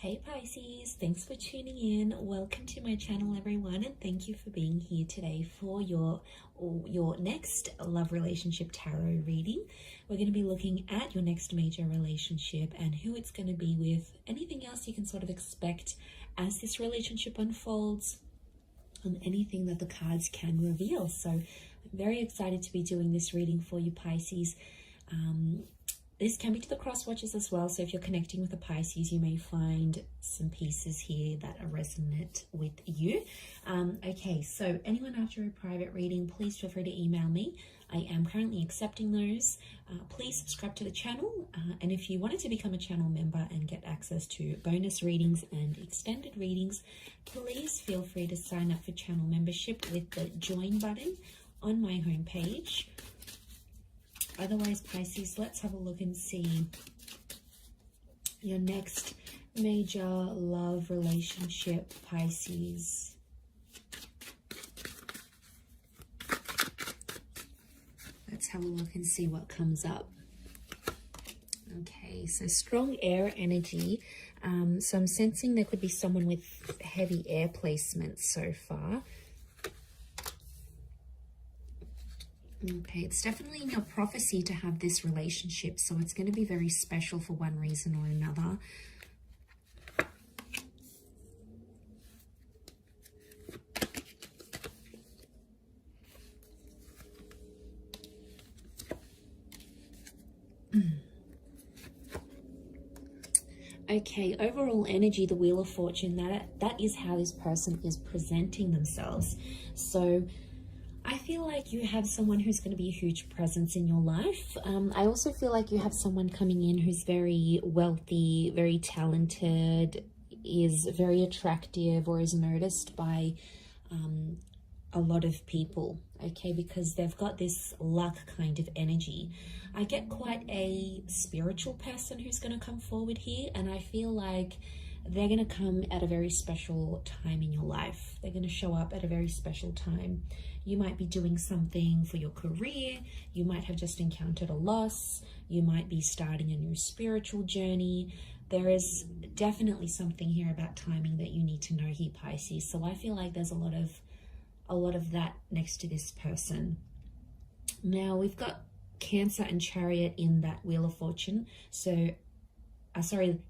Hey Pisces, thanks for tuning in. Welcome to my channel everyone, and thank you for being here today for your next love relationship tarot reading. We're going to be looking at your next major relationship and who it's going to be with, anything else you can sort of expect as this relationship unfolds, and anything that the cards can reveal. So I'm very excited to be doing this reading for you Pisces. This can be to the cross watchers as well, so if you're connecting with a Pisces, you may find some pieces here that are resonant with you. Okay, so anyone after a private reading, please feel free to email me. I am currently accepting those. Please subscribe to the channel, and if you wanted to become a channel member and get access to bonus readings and extended readings, please feel free to sign up for channel membership with the join button on my homepage. Otherwise, Pisces, let's have a look and see your next major love relationship, Pisces. Let's have a look and see what comes up. Okay, so strong air energy. So I'm sensing there could be someone with heavy air placements so far. Okay, it's definitely in your prophecy to have this relationship, so it's going to be very special for one reason or another. Okay, overall energy, the Wheel of Fortune, that is how this person is presenting themselves. So I feel like you have someone who's going to be a huge presence in your life. I also feel like you have someone coming in who's very wealthy, very talented, is very attractive, or is noticed by a lot of people, okay, because they've got this luck kind of energy. I get quite a spiritual person who's going to come forward here, and I feel like they're going to come at a very special time in your life. They're going to show up at a very special time. You might be doing something for your career. You might have just encountered a loss. You might be starting a new spiritual journey. There is definitely something here about timing that you need to know here, Pisces. So I feel like there's a lot of that next to this person. Now we've got Cancer and Chariot in that Wheel of Fortune. So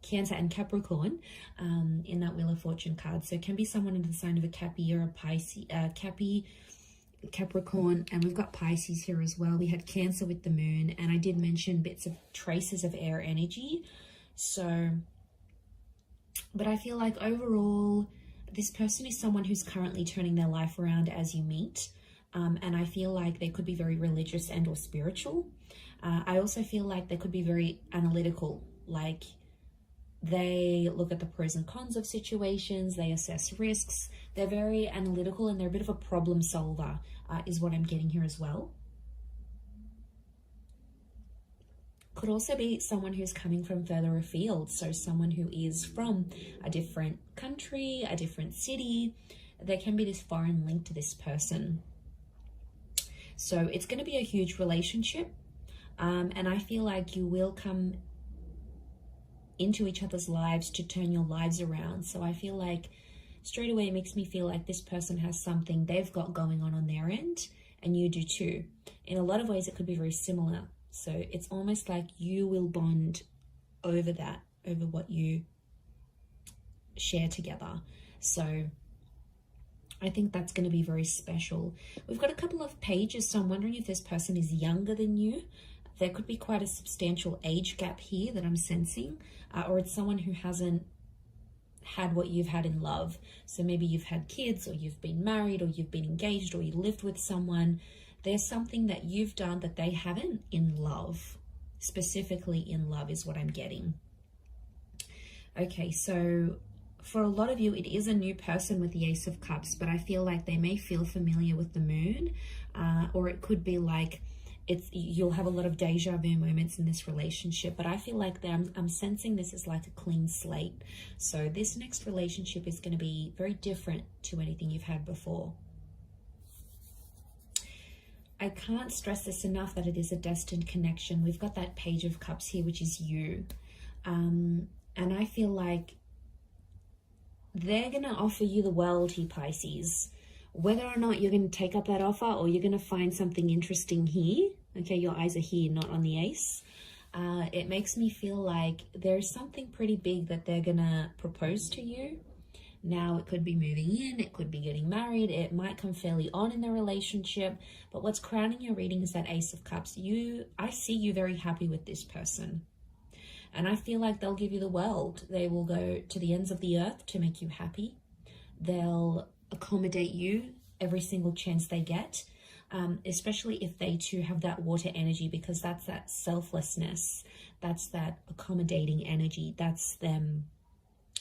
Cancer and Capricorn in that Wheel of Fortune card. So it can be someone in the sign of a Cappy or a Pisces, Capricorn, and we've got Pisces here as well. We had Cancer with the moon, and I did mention bits of traces of air energy. So, but I feel like overall, this person is someone who's currently turning their life around as you meet. And I feel like they could be very religious and or spiritual. I also feel like they could be very analytical. Like they look at the pros and cons of situations, they assess risks, they're very analytical, and they're a bit of a problem solver, is what I'm getting here as well. Could also be someone who's coming from further afield, so someone who is from a different country, a different city. There can be this foreign link to this person. So it's going to be a huge relationship, and I feel like you will come into each other's lives to turn your lives around. So I feel like straight away it makes me feel like this person has something they've got going on their end, and you do too. In a lot of ways it could be very similar. So it's almost like you will bond over that, over what you share together. So I think that's going to be very special. We've got a couple of pages, so I'm wondering if this person is younger than you. There could be quite a substantial age gap here that I'm sensing, or it's someone who hasn't had what you've had in love. So maybe you've had kids, or you've been married, or you've been engaged, or you lived with someone. There's something that you've done that they haven't in love. Specifically in love is what I'm getting. Okay, so for a lot of you, it is a new person with the Ace of Cups, but I feel like they may feel familiar with the moon, or it could be like you'll have a lot of deja vu moments in this relationship, but I feel like I'm sensing this is like a clean slate. So this next relationship is going to be very different to anything you've had before. I can't stress this enough that it is a destined connection. We've got that Page of Cups here, which is you. And I feel like they're going to offer you the world here, Pisces. Whether or not you're going to take up that offer or you're going to find something interesting here, okay, your eyes are here, not on the ace. It makes me feel like there's something pretty big that they're going to propose to you. Now, it could be moving in, it could be getting married, it might come fairly on in the relationship, but what's crowning your reading is that Ace of Cups. I see you very happy with this person. And I feel like they'll give you the world. They will go to the ends of the earth to make you happy. They'll accommodate you every single chance they get, especially if they too have that water energy, because that's that selflessness. That's that accommodating energy. That's them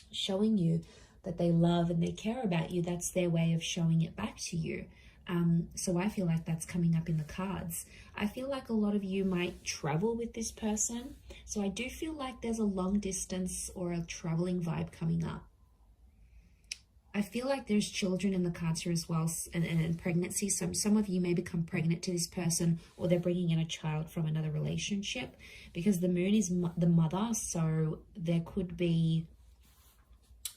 showing you that they love and they care about you. That's their way of showing it back to you. So I feel like that's coming up in the cards. I feel like a lot of you might travel with this person. So I do feel like there's a long distance or a traveling vibe coming up. I feel like there's children in the cards here as well, and pregnancy. So some of you may become pregnant to this person, or they're bringing in a child from another relationship, because the moon is the mother. So there could be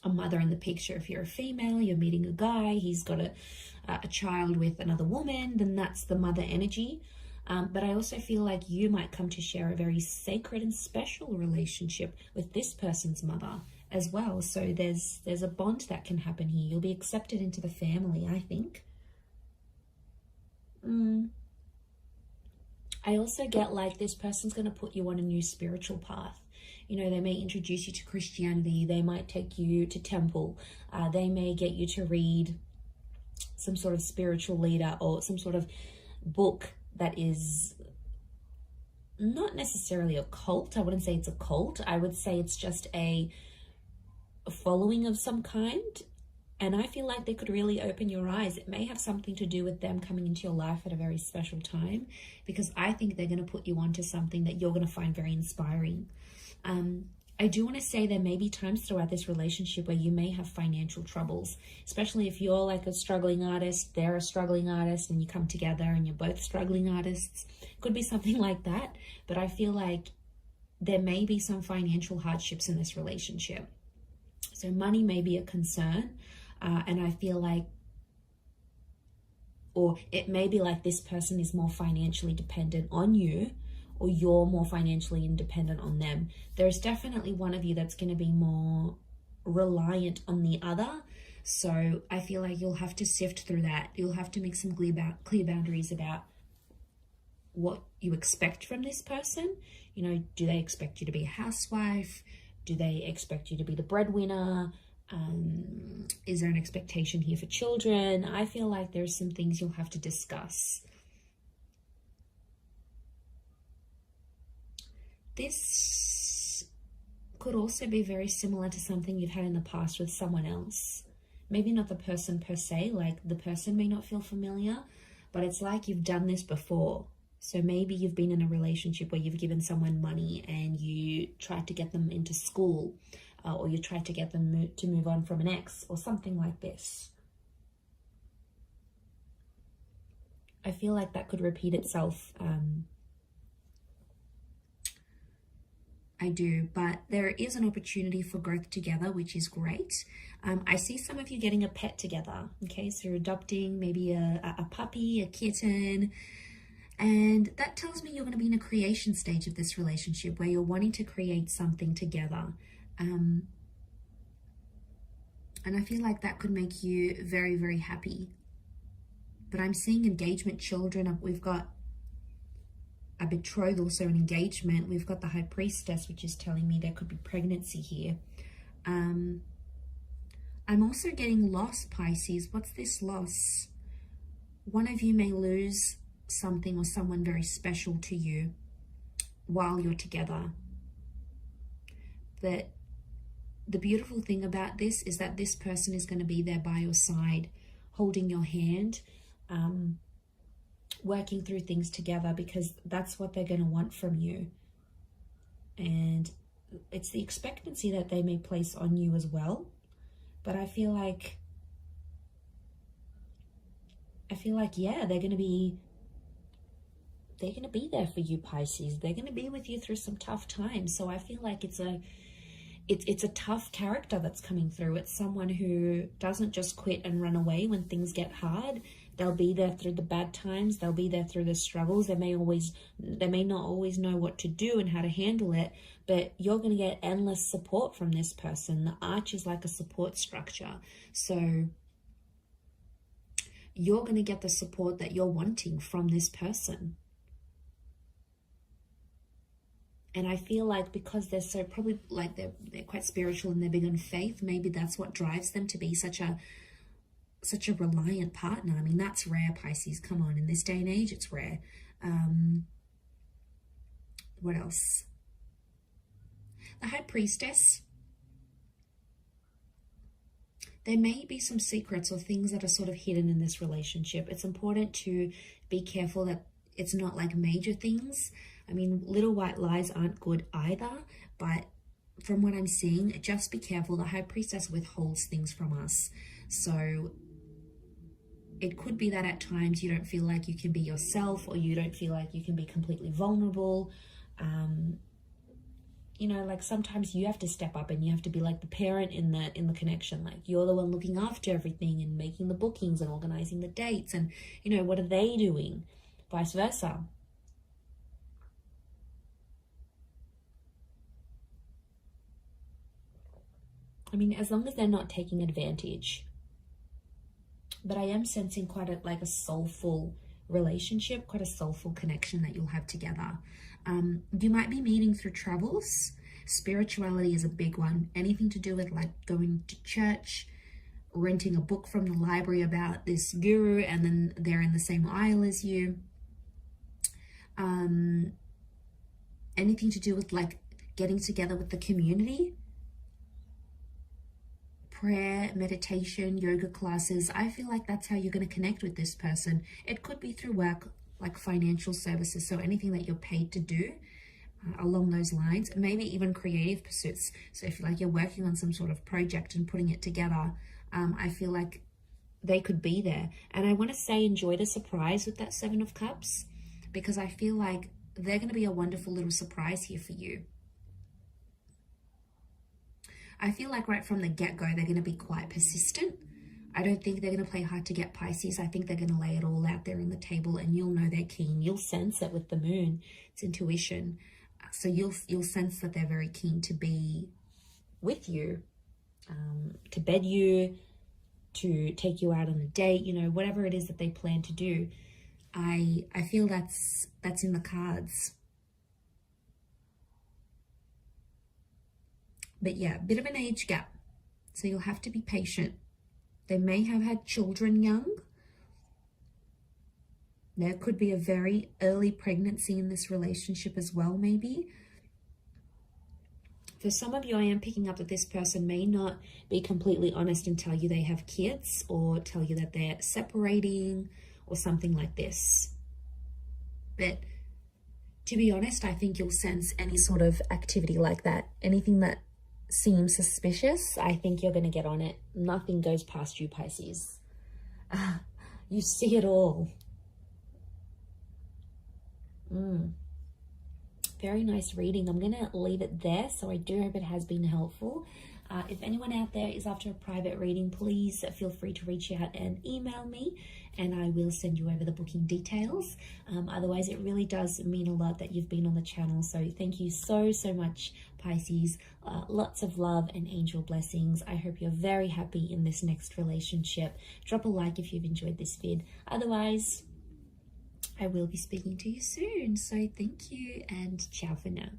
a mother in the picture. If you're a female, you're meeting a guy, he's got a child with another woman, then that's the mother energy. But I also feel like you might come to share a very sacred and special relationship with this person's mother as well. So there's a bond that can happen here. You'll be accepted into the family, I think. I also get like this person's going to put you on a new spiritual path. You know, they may introduce you to Christianity. They might take you to temple. They may get you to read some sort of spiritual leader or some sort of book that is not necessarily a cult. I wouldn't say it's a cult. I would say it's just a following of some kind. And I feel like they could really open your eyes. It may have something to do with them coming into your life at a very special time, because I think they're going to put you onto something that you're going to find very inspiring. I do want to say there may be times throughout this relationship where you may have financial troubles, especially if you're like a struggling artist, they're a struggling artist, and you come together and you're both struggling artists. Could be something like that. But I feel like there may be some financial hardships in this relationship. So money may be a concern. And I feel like, or it may be like this person is more financially dependent on you, or you're more financially independent on them. There's definitely one of you that's going to be more reliant on the other. So I feel like you'll have to sift through that. You'll have to make some clear boundaries about what you expect from this person. You know, do they expect you to be a housewife? Do they expect you to be the breadwinner? Is there an expectation here for children? I feel like there's some things you'll have to discuss. This could also be very similar to something you've had in the past with someone else. Maybe not the person per se, like the person may not feel familiar, but it's like you've done this before. So maybe you've been in a relationship where you've given someone money and you tried to get them into school, or you tried to get them to move on from an ex, or something like this. I feel like that could repeat itself. I do, but there is an opportunity for growth together, which is great. I see some of you getting a pet together. Okay, so you're adopting maybe a puppy, a kitten, and that tells me you're going to be in a creation stage of this relationship where you're wanting to create something together. And I feel like that could make you very, very happy. But I'm seeing engagement, children. We've got a betrothal, so an engagement. We've got the High Priestess, which is telling me there could be pregnancy here. I'm also getting loss, Pisces. What's this loss? One of you may lose something or someone very special to you while you're together. But the beautiful thing about this is that this person is going to be there by your side, holding your hand, working through things together, because that's what they're going to want from you. And it's the expectancy that they may place on you as well. But I feel like, yeah, they're going to be there for you, Pisces. They're going to be with you through some tough times. So I feel like it's it's a tough character that's coming through. It's someone who doesn't just quit and run away when things get hard. They'll be there through the bad times. They'll be there through the struggles. They may not always know what to do and how to handle it, but you're going to get endless support from this person. The arch is like a support structure. So you're going to get the support that you're wanting from this person. And I feel like because they're so probably like they're quite spiritual and they're big on faith, maybe that's what drives them to be such a reliant partner. I mean, that's rare, Pisces. Come on, in this day and age, it's rare. What else? The High Priestess. There may be some secrets or things that are sort of hidden in this relationship. It's important to be careful that it's not like major things. I mean, little white lies aren't good either, but from what I'm seeing, just be careful. The High Priestess withholds things from us. So it could be that at times you don't feel like you can be yourself, or you don't feel like you can be completely vulnerable. You know, like sometimes you have to step up and you have to be like the parent in the connection. Like you're the one looking after everything and making the bookings and organizing the dates. And, you know, what are they doing? Vice versa. I mean, as long as they're not taking advantage. But I am sensing quite a soulful relationship, quite a soulful connection that you'll have together. You might be meeting through travels. Spirituality is a big one. Anything to do with like going to church, renting a book from the library about this guru, and then they're in the same aisle as you. Anything to do with like getting together with the community. Prayer, meditation, yoga classes. I feel like that's how you're going to connect with this person. It could be through work, like financial services. So anything that you're paid to do along those lines, maybe even creative pursuits. So if like you're working on some sort of project and putting it together, I feel like they could be there. And I want to say enjoy the surprise with that Seven of Cups, because I feel like they're going to be a wonderful little surprise here for you. I feel like right from the get-go, they're going to be quite persistent. I don't think they're going to play hard to get, Pisces. I think they're going to lay it all out there on the table, and you'll know they're keen. You'll sense it with the moon. It's intuition. So you'll sense that they're very keen to be with you, to bed you, to take you out on a date, you know, whatever it is that they plan to do. I feel that's in the cards. But yeah, a bit of an age gap. So you'll have to be patient. They may have had children young. There could be a very early pregnancy in this relationship as well, maybe. For some of you, I am picking up that this person may not be completely honest and tell you they have kids, or tell you that they're separating or something like this. But to be honest, I think you'll sense any sort of activity like that. Anything that seems suspicious, I think you're going to get on it. Nothing goes past you, Pisces. You see it all. Very nice reading. I'm going to leave it there. So I do hope it has been helpful. If anyone out there is after a private reading, please feel free to reach out and email me, and I will send you over the booking details. Otherwise, it really does mean a lot that you've been on the channel. So thank you so much, Pisces. Lots of love and angel blessings. I hope you're very happy in this next relationship. Drop a like if you've enjoyed this vid. Otherwise, I will be speaking to you soon. So thank you, and ciao for now.